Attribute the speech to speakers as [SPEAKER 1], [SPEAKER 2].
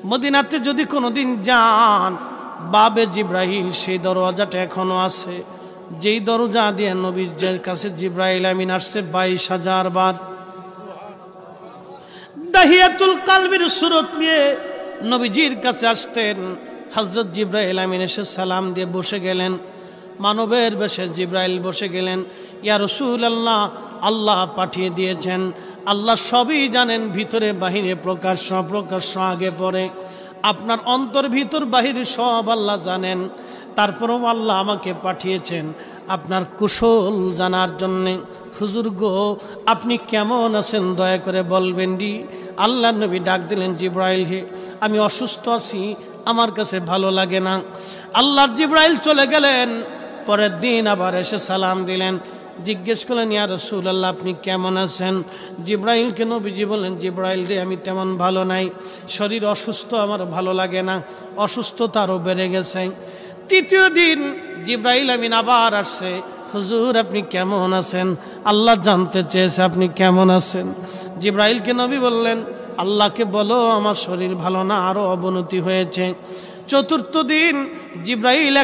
[SPEAKER 1] মদিনাতে যদি কোনোদিন যান, বাবে জিব্রাইল সেই দরওয়াজাটা এখনো আছে, যেই দরজা দিয়ে নবীর কাছে জিব্রাইল আমিন আসছে 22,000 বার। দাহিয়াতুল কালবির সুরত নিয়ে নবীজির কাছে আসতেন। হযরত জিব্রাইল আমিন এসে সালাম দিয়ে বসে গেলেন, মানবের বেশে জিব্রাইল বসে গেলেন। ইয়া রাসূলুল্লাহ, আল্লাহ পাঠিয়ে দিয়েছেন, আল্লাহ সবই জানেন, ভিতরে বাহিরে প্রকাশ্য অপ্রকাশ্য আগে পরে, আপনার অন্তর ভিতর বাহির সব আল্লাহ জানেন। তারপরেও আল্লাহ আমাকে পাঠিয়েছেন আপনার কুশল জানার জন্যে। হুজুর গো, আপনি কেমন আছেন দয়া করে বলবেন দি। আল্লাহ নবী ডাক দিলেন, জিব্রাইল হে, আমি অসুস্থ আছি, আমার কাছে ভালো লাগে না। আল্লাহর জিব্রাইল চলে গেলেন। পরের দিন আবার এসে সালাম দিলেন, জিজ্ঞেস করলেন, ইয়া রাসূলুল্লাহ আপনি কেমন আছেন? জিব্রাইলকে নবীজি বললেন, জিব্রাইল রে, আমি তেমন ভালো নাই, শরীর অসুস্থ, আমার ভালো লাগে না, অসুস্থতা আরও বেড়ে গেছে। তৃতীয় দিন জিব্রাইল আমিন আবার আসছে, হুজুর আপনি কেমন আছেন? আল্লাহ জানতে চেয়েছে আপনি কেমন আছেন। জিব্রাইলকে নবী বললেন, আল্লাহকে বলো আমার শরীর ভালো না, আরও অবনতি হয়েছে। চতুর্থ দিন জিব্রাইল